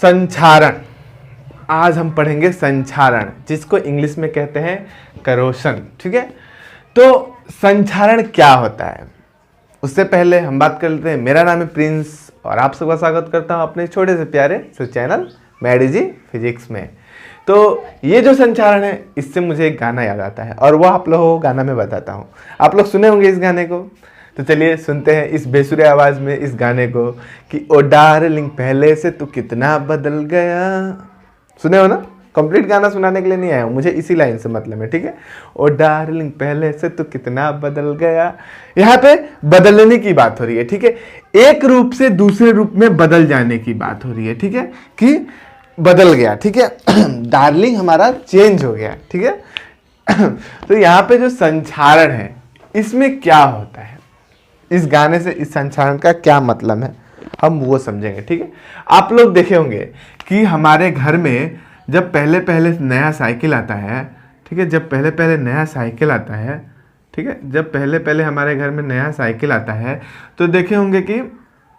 संक्षारण। आज हम पढ़ेंगे संक्षारण, जिसको इंग्लिश में कहते हैं करोशन। ठीक है, तो संक्षारण क्या होता है उससे पहले हम बात कर लेते हैं। मेरा नाम है प्रिंस और आप सबका स्वागत करता हूं अपने छोटे से प्यारे से चैनल मैडीजी फिजिक्स में। तो ये जो संक्षारण है, इससे मुझे एक गाना याद आता है और वो आप लोगों को गाना में बताता हूँ। आप लोग सुने होंगे इस गाने को, तो चलिए सुनते हैं इस बेसुरे आवाज़ में इस गाने को कि ओ डार्लिंग पहले से तू कितना बदल गया। सुने हो ना? कंप्लीट गाना सुनाने के लिए नहीं आया हूँ, मुझे इसी लाइन से मतलब है। ठीक है, ओ डार्लिंग पहले से तू कितना बदल गया। यहाँ पे बदलने की बात हो रही है। ठीक है, एक रूप से दूसरे रूप में बदल जाने की बात हो रही है। ठीक है, कि बदल गया। ठीक है, डार्लिंग हमारा चेंज हो गया। ठीक है, तो यहाँ पे जो संक्षारण है इसमें क्या होता है, इस गाने से इस संक्षारण का क्या मतलब है, हम वो समझेंगे। ठीक है, आप लोग देखे होंगे कि हमारे घर में जब पहले पहले नया साइकिल आता है, ठीक है, जब पहले पहले नया साइकिल आता है, ठीक है, जब पहले पहले हमारे घर में नया साइकिल आता है तो देखे होंगे कि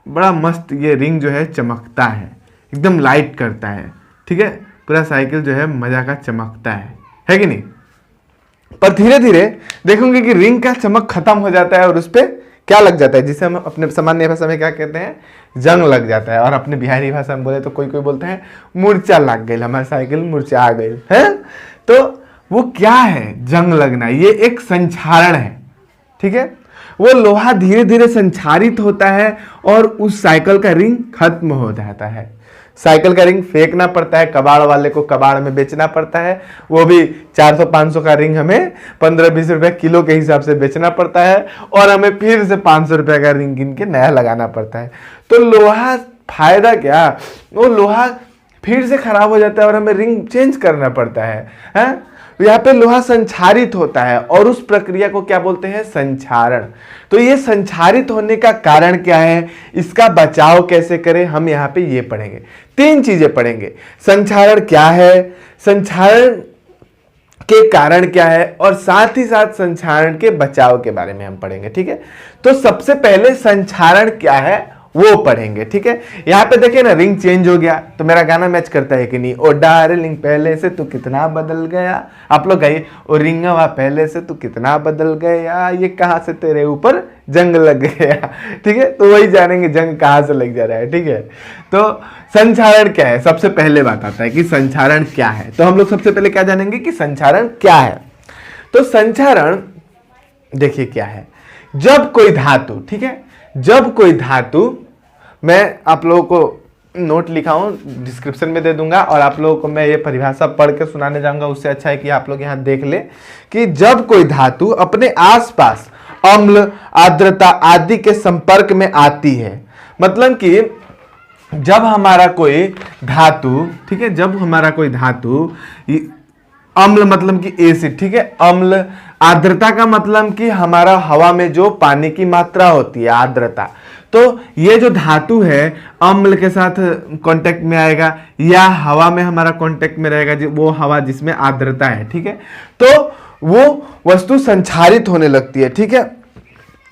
बड़ा मस्त ये रिंग जो है चमकता है, एकदम लाइट करता है। ठीक है, पूरा साइकिल जो है मजा का चमकता है कि नहीं? पर धीरे धीरे देखोगे कि रिंग का चमक खत्म हो जाता है और उस पर क्या लग जाता है, जिसे हम अपने सामान्य भाषा में क्या कहते हैं, जंग लग जाता है। और अपने बिहारी भाषा में बोले तो कोई कोई बोलते हैं मूर्छा लग गई, हमारी साइकिल मूर्छा आ गई है। तो वो क्या है जंग लगना? ये एक संक्षारण है। ठीक है, वो लोहा धीरे धीरे संक्षारित होता है और उस साइकिल का रिंग खत्म हो जाता है। साइकिल का रिंग फेंकना पड़ता है, कबाड़ वाले को कबाड़ में बेचना पड़ता है, वो भी 400-500 का रिंग हमें 15-20 रुपए किलो के हिसाब से बेचना पड़ता है और हमें फिर से 500 रुपए का रिंग गिन के नया लगाना पड़ता है। तो लोहा फायदा क्या, वो लोहा फिर से खराब हो जाता है और हमें रिंग चेंज करना पड़ता है। यहाँ पे लोहा संक्षारित होता है और उस प्रक्रिया को क्या बोलते हैं, संक्षारण। तो ये संक्षारित होने का कारण क्या है, इसका बचाव कैसे करें, हम यहाँ पे ये पढ़ेंगे। 3 चीजें पढ़ेंगे। संक्षारण क्या है, संक्षारण के कारण क्या है, और साथ ही साथ संक्षारण के बचाव के बारे में हम पढ़ेंगे। ठीक है, तो सबसे पहले संक्षारण क्या है वो पढ़ेंगे। ठीक है, यहाँ पे देखिए ना, रिंग चेंज हो गया तो मेरा गाना मैच करता है कि नहीं, ओ डार्लिंग पहले से तू कितना बदल गया। आप लोग गाइए, ओ रिंगवा पहले से तू कितना बदल गया, ये कहाँ से तेरे ऊपर जंग लग गया। ठीक है, तो वही जानेंगे जंग कहाँ से लग जा रहा है। ठीक है, तो संक्षारण क्या है, सबसे पहले बात आता है कि संक्षारण क्या है। तो हम लोग सबसे पहले क्या जानेंगे कि संक्षारण क्या है। तो संक्षारण देखिए क्या है, जब कोई धातु, ठीक है, जब कोई धातु, मैं आप लोगों को नोट लिखा हूं, डिस्क्रिप्शन में दे दूंगा और आप लोगों को मैं ये परिभाषा पढ़ के सुनाने जाऊंगा। उससे अच्छा है कि आप लोग यहाँ देख ले कि जब कोई धातु अपने आसपास अम्ल, आर्द्रता आदि के संपर्क में आती है, मतलब कि जब हमारा कोई धातु, ठीक है, जब हमारा कोई धातु, अम्ल मतलब कि एसिड, ठीक है, अम्ल, आर्द्रता का मतलब कि हमारा हवा में जो पानी की मात्रा होती है, आर्द्रता। तो ये जो धातु है अम्ल के साथ कांटेक्ट में आएगा या हवा में हमारा कांटेक्ट में रहेगा, वो हवा जिसमें आर्द्रता है। ठीक है, तो वो वस्तु संक्षारित होने लगती है। ठीक है,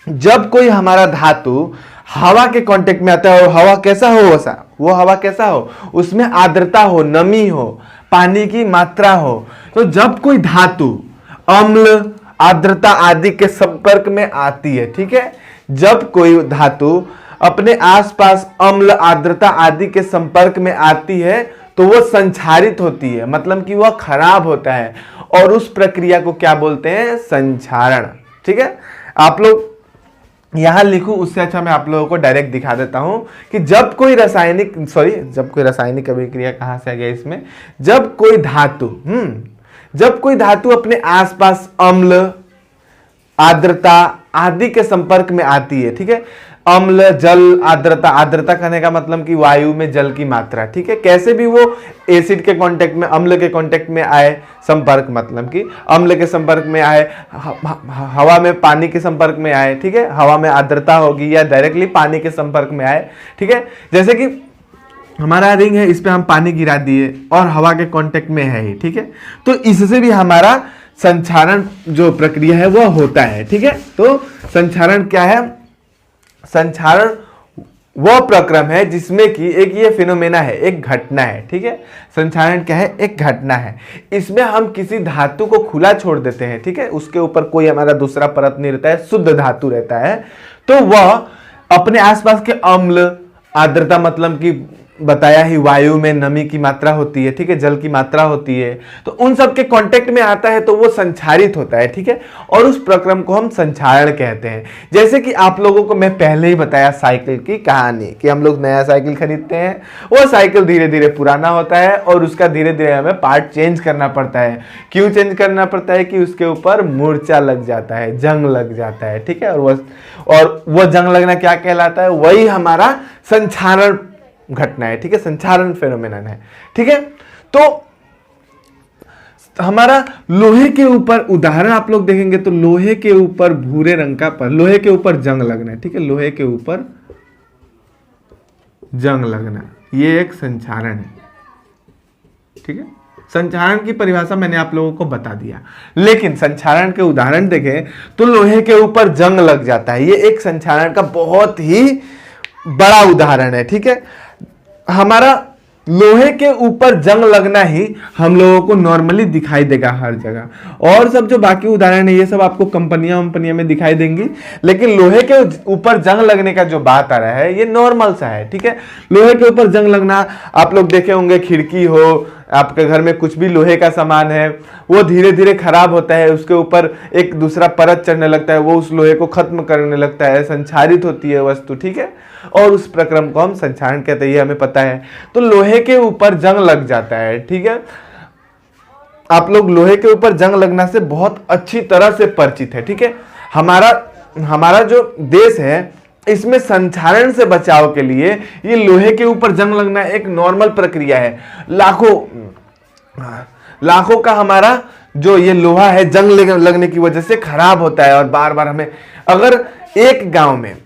जब कोई हमारा धातु हवा के कांटेक्ट में आता है, और हवा कैसा हो, वैसा वो हवा कैसा हो, उसमें आर्द्रता हो, नमी हो, पानी की मात्रा हो। तो जब कोई धातु अम्ल, आर्द्रता आदि के संपर्क में आती है, ठीक है, जब कोई धातु अपने आसपास अम्ल, आर्द्रता आदि के संपर्क में आती है तो वो संक्षारित होती है, मतलब कि वह खराब होता है और उस प्रक्रिया को क्या बोलते हैं, संक्षारण। ठीक है, आप लोग यहां लिखूं उससे अच्छा मैं आप लोगों को डायरेक्ट दिखा देता हूं कि जब कोई रासायनिक अभिक्रिया कहां से आ गया इसमें, जब कोई धातु अपने आसपास अम्ल, आर्द्रता आदि के संपर्क में आती है, ठीक है, अम्ल, जल, आर्द्रता, आर्द्रता कहने का मतलब कि वायु में जल की मात्रा। ठीक है, कैसे भी वो एसिड के कांटेक्ट में, अम्ल के कांटेक्ट में आए, संपर्क मतलब कि अम्ल के संपर्क में आए, हवा में पानी के संपर्क में आए, ठीक है, हवा में आर्द्रता होगी या डायरेक्टली पानी के संपर्क में आए। ठीक है, जैसे कि हमारा रिंग है, इस पे हम पानी गिरा दिए और हवा के कांटेक्ट में है ही। ठीक है, तो इससे भी हमारा संक्षारण जो प्रक्रिया है वह होता है। ठीक है, तो संक्षारण क्या है, संक्षारण वह प्रक्रम है जिसमें कि एक ये फिनोमेना है, एक घटना है, ठीक है। संक्षारण क्या है? एक घटना है। इसमें हम किसी धातु को खुला छोड़ देते हैं, ठीक है, उसके ऊपर कोई हमारा दूसरा परत नहीं रहता है, शुद्ध धातु रहता है, तो वह अपने आसपास के अम्ल, आर्द्रता मतलब कि बताया ही वायु में नमी की मात्रा होती है, ठीक है, जल की मात्रा होती है, तो उन सब के कांटेक्ट में आता है तो वो संक्षारित होता है, ठीक है, और उस प्रक्रम को हम संक्षारण कहते हैं। जैसे कि आप लोगों को मैं पहले ही बताया साइकिल की कहानी कि हम लोग नया साइकिल खरीदते हैं, वो साइकिल धीरे धीरे पुराना होता है और उसका धीरे धीरे हमें पार्ट चेंज करना पड़ता है। क्यों चेंज करना पड़ता है? कि उसके ऊपर मूर्छा लग जाता है, जंग लग जाता है, ठीक है, और वो जंग लगना क्या कहलाता है? वही हमारा संक्षारण घटना है, ठीक है, संक्षारण फेनोमेनन है, ठीक है। तो हमारा लोहे के ऊपर उदाहरण आप लोग देखेंगे तो लोहे के ऊपर भूरे रंग का लोहे के ऊपर जंग लगना है, ठीक है, लोहे के ऊपर जंग लगना, ये एक संक्षारण है, ठीक है। संक्षारण की परिभाषा मैंने आप लोगों को बता दिया, लेकिन संक्षारण के उदाहरण देखें तो लोहे के ऊपर जंग लग जाता है, ये एक संक्षारण का बहुत ही बड़ा उदाहरण है, ठीक है। हमारा लोहे के ऊपर जंग लगना ही हम लोगों को नॉर्मली दिखाई देगा हर जगह, और सब जो बाकी उदाहरण है ये सब आपको कंपनियां में दिखाई देंगी, लेकिन लोहे के ऊपर जंग लगने का जो बात आ रहा है ये नॉर्मल सा है, ठीक है। लोहे के ऊपर जंग लगना आप लोग देखे होंगे, खिड़की हो, आपके घर में कुछ भी लोहे का सामान है वो धीरे धीरे खराब होता है, उसके ऊपर एक दूसरा परत चढ़ने लगता है, वो उस लोहे को खत्म करने लगता है, संक्षारित होती है वस्तु, ठीक है, और उस प्रक्रम को हम संक्षारण कहते हैं, ये हमें पता है। तो लोहे के ऊपर जंग लग जाता है, ठीक है। आप लोग लोहे के ऊपर जंग लगना से बहुत अच्छी तरह से परिचित है, ठीक है। हमारा जो देश है इसमें संक्षारण से बचाव के लिए ये लोहे के ऊपर जंग लगना एक नॉर्मल प्रक्रिया है। लाखों का हमारा जो ये लोहा है जंग लगने की वजह से खराब होता है, और बार बार हमें, अगर एक गांव में,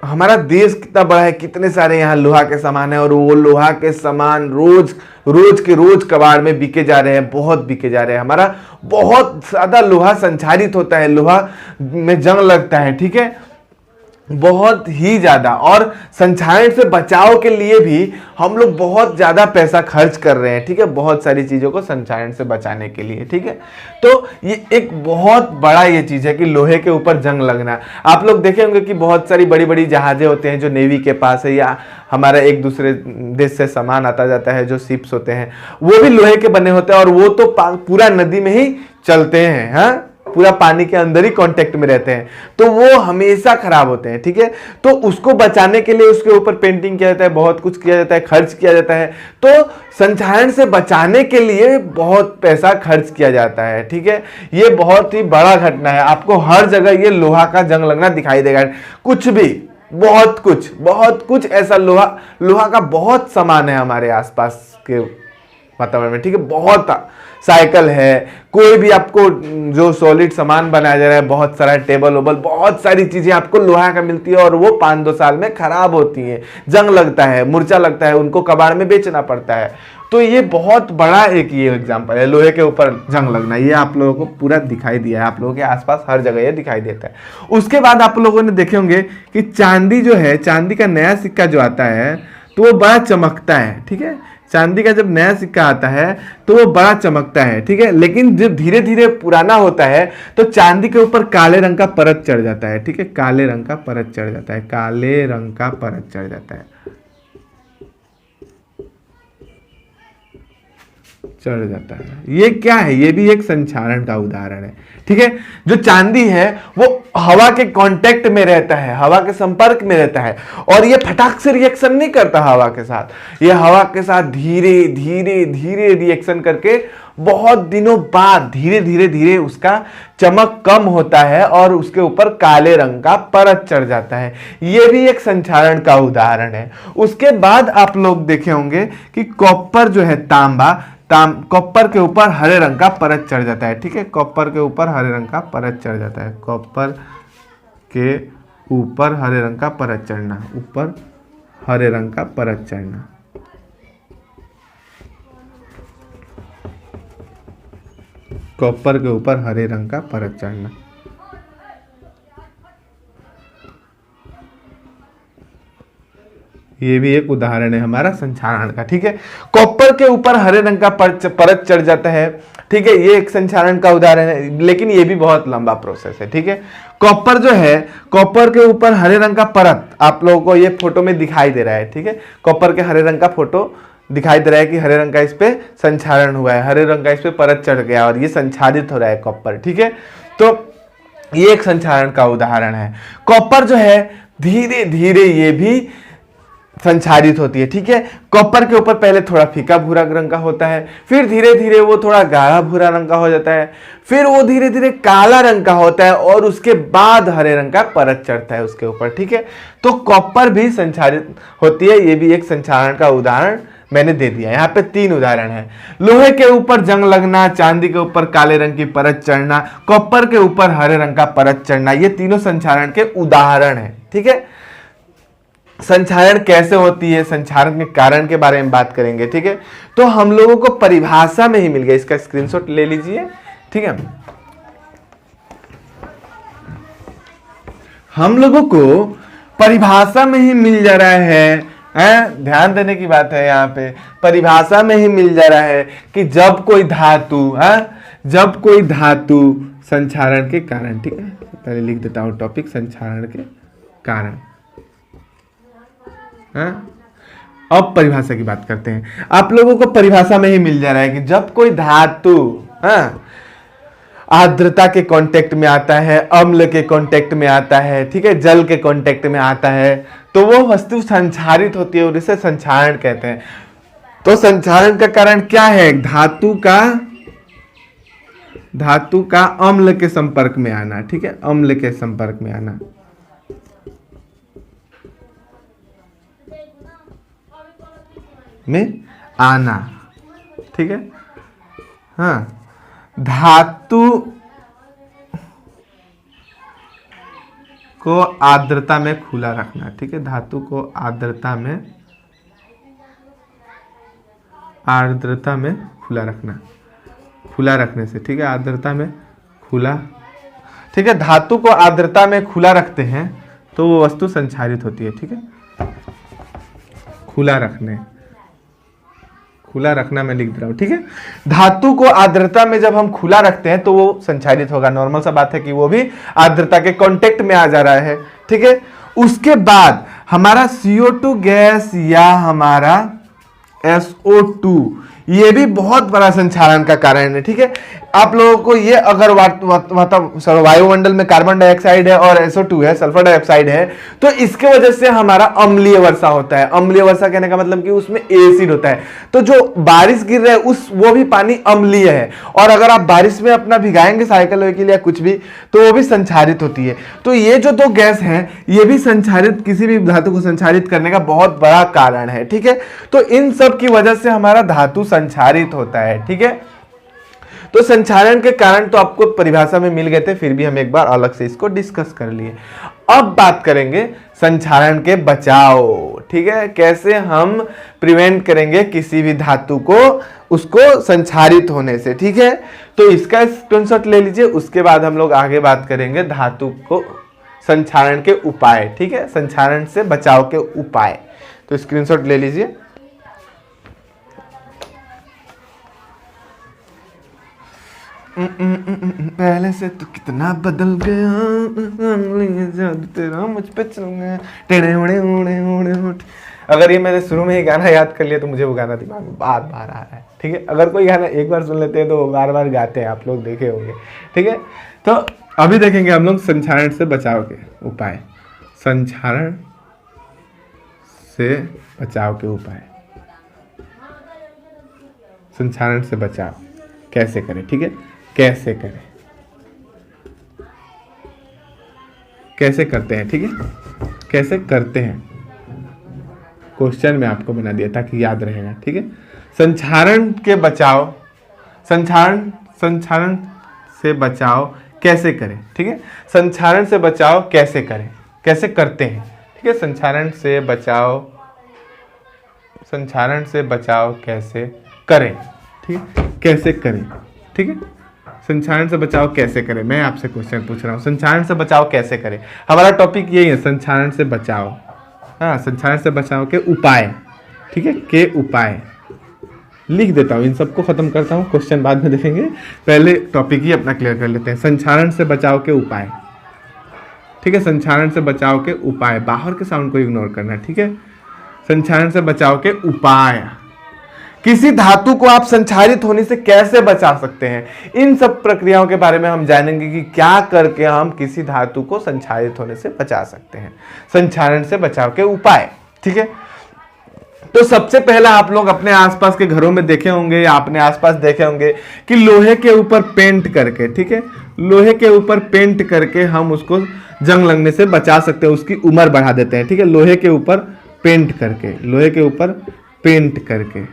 हमारा देश कितना बड़ा है, कितने सारे यहाँ लोहा के सामान है, और वो लोहा के सामान रोज के रोज कबाड़ में बिके जा रहे हैं, बहुत बिके जा रहे हैं। हमारा बहुत ज्यादा लोहा संक्षारित होता है, लोहा में जंग लगता है, ठीक है, बहुत ही ज्यादा। और संक्षारण से बचाव के लिए भी हम लोग बहुत ज्यादा पैसा खर्च कर रहे हैं, ठीक है, बहुत सारी चीजों को संक्षारण से बचाने के लिए, ठीक है। तो ये एक बहुत बड़ा ये चीज है कि लोहे के ऊपर जंग लगना। आप लोग देखे होंगे कि बहुत सारी बड़ी बड़ी जहाजें होते हैं जो नेवी के पास है, या हमारा एक दूसरे देश से सामान आता जाता है, जो शिप्स होते हैं वो भी लोहे के बने होते हैं, और वो तो पूरा नदी में ही चलते हैं, हाँ, पूरा पानी के अंदर ही कांटेक्ट में रहते हैं, तो वो हमेशा खराब होते हैं, ठीक है। तो उसको बचाने के लिए उसके ऊपर पेंटिंग किया जाता है, बहुत कुछ किया जाता है, खर्च किया जाता है। तो संक्षारण से बचाने के लिए बहुत पैसा खर्च किया जाता है, ठीक है। ये बहुत ही बड़ा घटना है, आपको हर जगह ये लोहा का जंग लगना दिखाई देगा। कुछ भी, बहुत कुछ ऐसा लोहा का बहुत सामान है हमारे आसपास के वातावरण में, ठीक है। बहुत साइकिल है, कोई भी आपको जो सॉलिड सामान बनाया जा रहा है, बहुत सारा टेबल वोबल, बहुत सारी चीजें आपको लोहा का मिलती है, और वो 5-2 साल में खराब होती हैं, जंग लगता है, मूर्छा लगता है, उनको कबाड़ में बेचना पड़ता है। तो ये बहुत बड़ा एक ये एग्जांपल है लोहे के ऊपर जंग लगना, ये आप लोगों को पूरा दिखाई दिया है, आप लोगों के आसपास हर जगह ये दिखाई देता है। उसके बाद आप लोगों ने देखे होंगे कि चांदी जो है, चांदी का नया सिक्का जो आता है तो वो बड़ा चमकता है, ठीक है। चांदी का जब नया सिक्का आता है तो वो बड़ा चमकता है, ठीक है, लेकिन जब धीरे धीरे पुराना होता है तो चांदी के ऊपर काले रंग का परत चढ़ जाता है, ठीक है, काले रंग का परत चढ़ जाता है, काले रंग का परत चढ़ जाता है, चढ़ जाता है। ये क्या है? ये भी एक संक्षारण का उदाहरण है, ठीक है। जो चांदी है वो हवा के कांटेक्ट में रहता है, हवा के संपर्क में रहता है, और ये फटाक से रिएक्शन नहीं करता हवा के साथ, ये हवा के साथ धीरे धीरे धीरे रिएक्शन करके बहुत दिनों बाद धीरे धीरे उसका चमक कम होता है और उसके ऊपर काले रंग का परत चढ़ जाता है। ये भी एक संक्षारण का उदाहरण है। उसके बाद आप लोग देखे होंगे कि कॉपर जो है, कॉपर के ऊपर हरे रंग का परत चढ़ जाता है, ठीक है, कॉपर के ऊपर हरे रंग का परत चढ़ जाता है, कॉपर के ऊपर हरे रंग का परत चढ़ना, ऊपर हरे रंग का परत चढ़ना। कॉपर के ऊपर हरे रंग का परत चढ़ना। ये भी एक उदाहरण है हमारा संक्षारण का, ठीक है। कॉपर के ऊपर हरे रंग का परत चढ़ जाता है, ठीक है, ये एक संक्षारण का उदाहरण है, लेकिन ये भी बहुत लंबा प्रोसेस है, ठीक है। कॉपर जो है, कॉपर के ऊपर हरे रंग का परत, आप लोगों को ये फोटो में दिखाई दे रहा है, ठीक है। कॉपर के हरे रंग का फोटो दिखाई दे रहा है कि हरे रंग का इस पे संक्षारण हुआ है, हरे रंग का इस पे परत चढ़ गया और ये संक्षारित हो रहा है कॉपर, ठीक है। तो ये एक संक्षारण का उदाहरण है। कॉपर जो है धीरे धीरे ये भी संक्षारित होती है, ठीक है। कॉपर के ऊपर पहले थोड़ा फीका भूरा रंग का होता है, फिर धीरे धीरे वो थोड़ा गाढ़ा भूरा रंग का हो जाता है, फिर वो धीरे धीरे काला रंग का होता है और उसके बाद हरे रंग का परत चढ़ता है उसके ऊपर, ठीक है। तो कॉपर भी संक्षारित होती है, ये भी एक संक्षारण का उदाहरण मैंने दे दिया। यहाँ पे 3 उदाहरण है। लोहे के ऊपर जंग लगना, चांदी के ऊपर काले रंग की परत चढ़ना, कॉपर के ऊपर हरे रंग का परत चढ़ना, ये तीनों संक्षारण के उदाहरण है, ठीक है। संक्षारण कैसे होती है, संक्षारण के कारण के बारे में बात करेंगे, ठीक है। तो हम लोगों को परिभाषा में ही मिल गया, इसका स्क्रीनशॉट ले लीजिए, ठीक है। हम लोगों को परिभाषा में ही मिल जा रहा है, ध्यान देने की बात है, यहाँ पे परिभाषा में ही मिल जा रहा है कि जब कोई धातु जब कोई धातु संक्षारण के कारण, ठीक है, पहले लिख देता हूं टॉपिक, संक्षारण के कारण। अब परिभाषा की बात करते हैं। आप लोगों को परिभाषा में ही मिल जा रहा है कि जब कोई धातु आर्द्रता के कांटेक्ट में आता है, अम्ल के कांटेक्ट में आता है, ठीक है, जल के कांटेक्ट में आता है, तो वो वस्तु संक्षारित होती है और इसे संक्षारण कहते हैं। तो संक्षारण का कारण क्या है? धातु का अम्ल के संपर्क में आना, ठीक है, अम्ल के संपर्क में आना। ठीक है। हाँ, धातु को आर्द्रता में खुला रखना, ठीक है, धातु को आर्द्रता में खुला रखना, खुला रखने से, ठीक है, आर्द्रता में खुला, ठीक है, धातु को आर्द्रता में खुला रखते हैं तो वो वस्तु संक्षारित होती है, ठीक है। खुला रखना मैं लिख दे रहा हूं, ठीक है। धातु को आर्द्रता में जब हम खुला रखते हैं तो वो संक्षारित होगा, नॉर्मल सा बात है कि वो भी आर्द्रता के कांटेक्ट में आ जा रहा है, ठीक है। उसके बाद हमारा CO2 गैस या हमारा SO2 ये भी बहुत बड़ा संक्षारण का कारण है, ठीक है। आप लोगों को ये अगर वायुमंडल में कार्बन डाइऑक्साइड है और SO2 है, सल्फर डाइऑक्साइड है, तो इसके वजह से हमारा अम्लीय वर्षा होता है। अम्लीय वर्षा कहने का मतलब कि उसमें एसिड होता है, तो जो बारिश गिर रहा है वो भी पानी अम्लीय है, और अगर आप बारिश में अपना भिगाएंगे साइकिल व्हीकल या कुछ भी तो वो भी संक्षारित होती है। तो ये जो 2 गैस हैं ये भी संक्षारित, किसी भी धातु को संक्षारित करने का बहुत बड़ा कारण है, ठीक है। तो इन सब की वजह से हमारा धातु संक्षारित होता है, ठीक है। तो संक्षारण के कारण तो आपको परिभाषा में मिल गए थे, फिर भी हम एक बार अलग से इसको डिस्कस कर लिए। अब बात करेंगे संक्षारण के बचाव, ठीक है, कैसे हम प्रिवेंट करेंगे किसी भी धातु को उसको संक्षारित होने से, ठीक है। तो इसका स्क्रीनशॉट ले लीजिए, उसके बाद हम लोग आगे बात करेंगे धातु को संक्षारण के उपाय, ठीक है, संक्षारण से बचाव के उपाय। तो स्क्रीनशॉट ले लीजिए। पहले से तो कितना बदल गया, तेरा मुझ पे चल गया, टेढ़े उड़े उड़े उड़े उड़े। अगर ये मैंने शुरू में ही गाना याद कर लिया तो मुझे वो गाना दिमाग में बार बार आ रहा है, ठीक है। अगर कोई गाना एक बार सुन लेते हैं तो बार बार गाते हैं, आप लोग देखे होंगे, ठीक है। तो अभी देखेंगे हम लोग संक्षारण से बचाव के उपाय। संक्षारण से बचाव के उपाय, संक्षारण से बचाव कैसे करें, ठीक है, कैसे करें, कैसे करते हैं, ठीक है, कैसे करते हैं, क्वेश्चन में आपको बना दिया ताकि याद रहेगा, ठीक है। संक्षारण के बचाव, संक्षारण से बचाव कैसे करें, ठीक है, संक्षारण से बचाव कैसे करें, कैसे करते हैं, ठीक है। संक्षारण से बचाव कैसे करें, ठीक है, कैसे करें, ठीक है। संक्षारण से बचाव कैसे करें, मैं आपसे क्वेश्चन पूछ रहा हूं, संक्षारण से बचाव कैसे करें। हमारा टॉपिक यही है, संक्षारण से बचाव। हाँ, संक्षारण से बचाव के उपाय, ठीक है, के उपाय लिख देता हूँ, इन सबको खत्म करता हूँ, क्वेश्चन बाद में देखेंगे, पहले टॉपिक ही अपना क्लियर कर लेते हैं। संक्षारण से बचाव के उपाय, ठीक है, संक्षारण से बचाव के उपाय, बाहर के साउंड को इग्नोर करना, ठीक है। संक्षारण से बचाव के उपाय, किसी धातु को आप संक्षारित होने से कैसे बचा सकते हैं, इन सब प्रक्रियाओं के बारे में हम जानेंगे कि क्या करके हम किसी धातु को संक्षारित होने से बचा सकते हैं। संक्षारण से बचाव के उपाय, ठीक है। तो सबसे पहला आप लोग अपने आसपास के घरों में देखे होंगे या अपने आसपास देखे होंगे कि लोहे के ऊपर पेंट करके, ठीक है, लोहे के ऊपर पेंट करके हम उसको जंग लगने से बचा सकते हैं, उसकी उम्र बढ़ा देते हैं, ठीक है, लोहे के ऊपर पेंट करके, लोहे के ऊपर पेंट करके।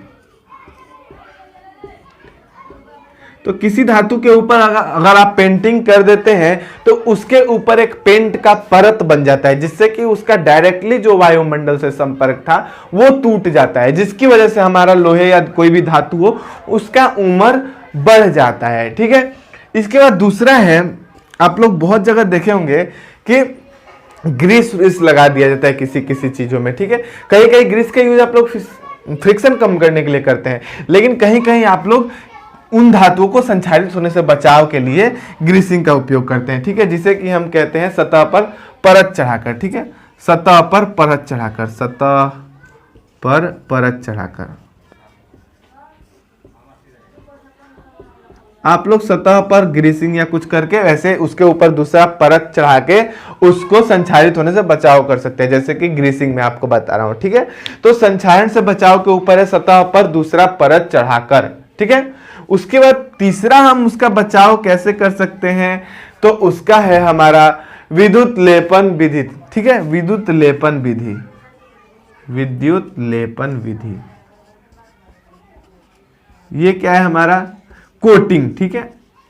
तो किसी धातु के ऊपर अगर आप पेंटिंग कर देते हैं तो उसके ऊपर एक पेंट का परत बन जाता है, जिससे कि उसका डायरेक्टली जो वायुमंडल से संपर्क था वो टूट जाता है, जिसकी वजह से हमारा लोहे या कोई भी धातु हो उसका उम्र बढ़ जाता है, ठीक है। इसके बाद दूसरा है, आप लोग बहुत जगह देखे होंगे कि ग्रीस लगा दिया जाता है किसी किसी चीजों में, ठीक है। कहीं कहीं ग्रीस का यूज आप लोग फ्रिक्शन कम करने के लिए करते हैं, लेकिन कहीं कहीं आप लोग उन धातुओं को संक्षारित होने से बचाव के लिए ग्रीसिंग का उपयोग करते हैं, ठीक है, जिसे कि हम कहते हैं सतह पर परत चढ़ाकर, ठीक है, सतह पर परत चढ़ाकर, सतह पर परत चढ़ाकर। आप लोग सतह पर ग्रीसिंग या कुछ करके वैसे उसके ऊपर दूसरा परत चढ़ा के उसको संक्षारित होने से बचाव कर सकते हैं, जैसे कि ग्रीसिंग में आपको बता रहा हूं, ठीक है। तो संक्षारण से बचाव के ऊपर है सतह पर दूसरा परत चढ़ाकर, ठीक है। उसके बाद तीसरा हम उसका बचाव कैसे कर सकते हैं, तो उसका है हमारा विद्युत लेपन विधि, ठीक है, विद्युत लेपन विधि, विद्युत लेपन विधि। ये क्या है हमारा कोटिंग, ठीक है।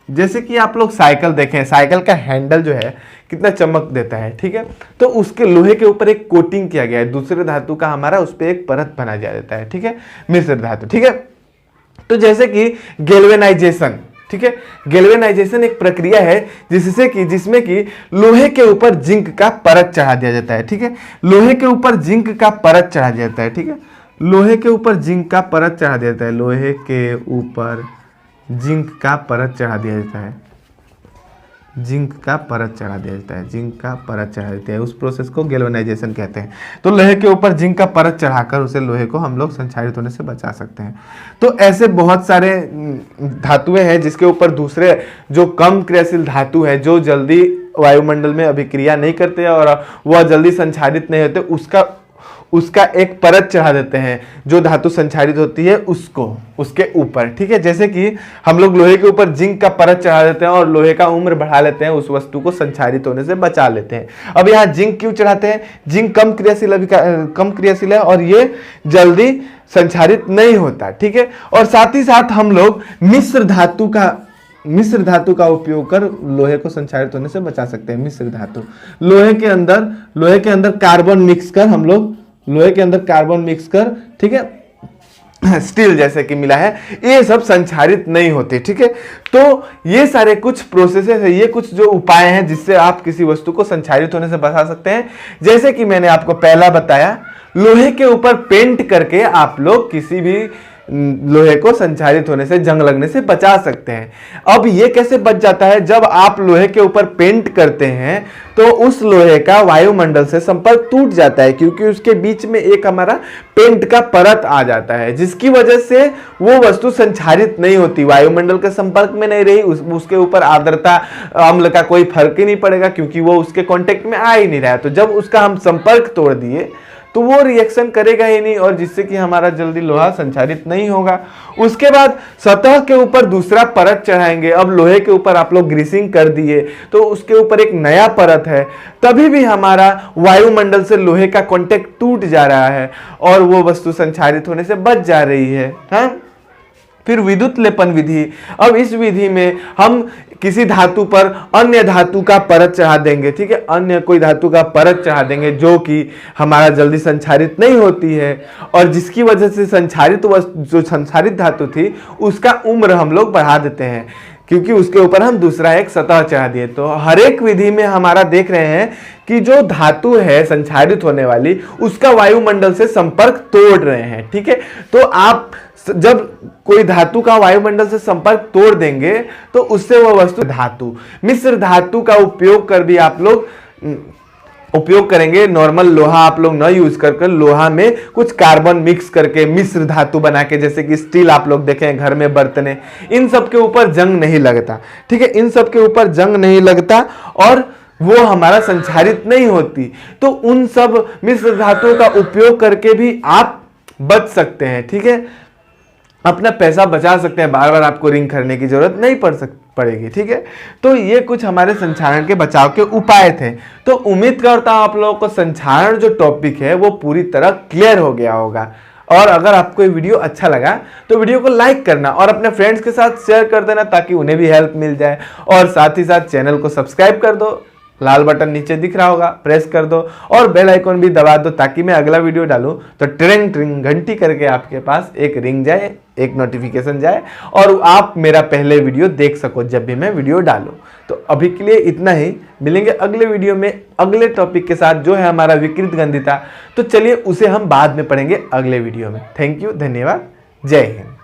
जैसे कि आप लोग साइकिल देखें, साइकिल का हैंडल जो है कितना चमक देता है, ठीक है, तो उसके लोहे के ऊपर एक कोटिंग किया गया है, दूसरे धातु का हमारा उस पर एक परत बना जाता है, ठीक है, मिश्र धातु, ठीक है। तो जैसे कि गैल्वेनाइजेशन, ठीक है, गैल्वेनाइजेशन एक प्रक्रिया है जिसमें कि लोहे के ऊपर जिंक का परत चढ़ा दिया जाता है, ठीक है, लोहे के ऊपर जिंक का परत चढ़ा दिया जाता है, ठीक है, लोहे के ऊपर जिंक का परत चढ़ा दिया जाता है, लोहे के ऊपर जिंक का परत चढ़ा दिया जाता है, जिंक का परत चढ़ा दिया जाता है, जिंक का परत चढ़ा देते हैं, उस प्रोसेस को गैल्वेनाइजेशन कहते हैं। तो लोहे के ऊपर जिंक का परत चढ़ाकर उसे लोहे को हम लोग संक्षारित होने से बचा सकते हैं। तो ऐसे बहुत सारे धातुएं हैं जिसके ऊपर दूसरे जो कम क्रियाशील धातु है, जो जल्दी वायुमंडल में अभिक्रिया नहीं करते और वह जल्दी संक्षारित नहीं होते, उसका एक परत चढ़ा देते हैं, जो धातु संक्षारित होती है उसको उसके ऊपर, ठीक है। जैसे कि हम लोग लोहे के ऊपर जिंक का परत चढ़ा देते हैं और लोहे का उम्र बढ़ा लेते हैं, उस वस्तु को संक्षारित होने से बचा लेते हैं। अब यहाँ जिंक क्यों चढ़ाते हैं, जिंक कम क्रियाशील है और ये जल्दी संक्षारित नहीं होता, ठीक है। और साथ ही साथ हम लोग मिश्र धातु का उपयोग कर लोहे को संक्षारित होने से बचा सकते हैं। मिश्र धातु, लोहे के अंदर कार्बन मिक्स कर हम लोग लोहे के अंदर कार्बन मिक्स कर, ठीक है, स्टील जैसे कि मिला है, ये सब संक्षारित नहीं होते, ठीक है। तो ये सारे कुछ प्रोसेसेस है, ये कुछ जो उपाय हैं जिससे आप किसी वस्तु को संक्षारित होने से बचा सकते हैं। जैसे कि मैंने आपको पहला बताया, लोहे के ऊपर पेंट करके आप लोग किसी भी लोहे को संक्षारित होने से, जंग लगने से बचा सकते हैं। अब ये कैसे बच जाता है, जब आप लोहे के ऊपर पेंट करते हैं तो उस लोहे का वायुमंडल से संपर्क टूट जाता है, क्योंकि उसके बीच में एक हमारा पेंट का परत आ जाता है, जिसकी वजह से वो वस्तु संक्षारित नहीं होती, वायुमंडल के संपर्क में नहीं रही, उसके ऊपर आर्द्रता अम्ल का कोई फर्क ही नहीं पड़ेगा, क्योंकि वो उसके कांटेक्ट में आ ही नहीं रहा है। तो जब उसका हम संपर्क तोड़ दिए तो वो रिएक्शन करेगा ही नहीं, और जिससे कि हमारा जल्दी लोहा संक्षारित नहीं होगा। उसके बाद सतह के ऊपर दूसरा परत चढ़ाएंगे। अब लोहे के ऊपर आप लोग ग्रीसिंग कर दिए तो उसके ऊपर एक नया परत है, तभी भी हमारा वायुमंडल से लोहे का कांटेक्ट टूट जा रहा है और वो वस्तु संक्षारित होने से बच जा रही है, हाँ? फिर विद्युत लेपन विधि। अब इस विधि में हम किसी धातु पर अन्य धातु का परत चढ़ा देंगे, ठीक है, अन्य कोई धातु का परत चढ़ा देंगे जो कि हमारा जल्दी संक्षारित नहीं होती है, और जिसकी वजह से जो संक्षारित धातु थी उसका उम्र हम लोग बढ़ा देते हैं। क्योंकि उसके ऊपर हम दूसरा एक सतह चढ़ा दिए। तो हर एक विधि में हमारा देख रहे हैं कि जो धातु है संचारित होने वाली, उसका वायुमंडल से संपर्क तोड़ रहे हैं। ठीक है, तो आप जब कोई धातु का वायुमंडल से संपर्क तोड़ देंगे तो उससे वह वस्तु धातु, मिश्र धातु का उपयोग कर भी आप लोग उपयोग करेंगे। नॉर्मल लोहा आप लोग न यूज कर लोहा में कुछ कार्बन मिक्स करके मिश्र धातु बना के, जैसे कि स्टील आप लोग देखें घर में बर्तने, इन सब के ऊपर जंग नहीं लगता। ठीक है, इन सब के ऊपर जंग नहीं लगता और वो हमारा संचारित नहीं होती। तो उन सब मिश्र धातुओं का उपयोग करके भी आप बच सकते हैं। ठीक है, अपना पैसा बचा सकते हैं, बार बार आपको रिंग खरीदने की जरूरत नहीं पड़ेगी। ठीक है, तो ये कुछ हमारे संचारण के बचाव के उपाय थे। तो उम्मीद करता हूं आप लोगों को संचारण जो टॉपिक है वो पूरी तरह क्लियर हो गया होगा। और अगर आपको ये वीडियो अच्छा लगा तो वीडियो को लाइक करना और अपने फ्रेंड्स के साथ शेयर कर देना ताकि उन्हें भी हेल्प मिल जाए। और साथ ही साथ चैनल को सब्सक्राइब कर दो, लाल बटन नीचे दिख रहा होगा, प्रेस कर दो और बेल आइकॉन भी दबा दो ताकि मैं अगला वीडियो डालूं तो ट्रिंग ट्रिंग घंटी करके आपके पास एक रिंग जाए, एक नोटिफिकेशन जाए और आप मेरा पहले वीडियो देख सको जब भी मैं वीडियो डालूं। तो अभी के लिए इतना ही, मिलेंगे अगले वीडियो में अगले टॉपिक के साथ जो है हमारा विकृत गंधिता। तो चलिए उसे हम बाद में पढ़ेंगे अगले वीडियो में। थैंक यू, धन्यवाद, जय हिंद।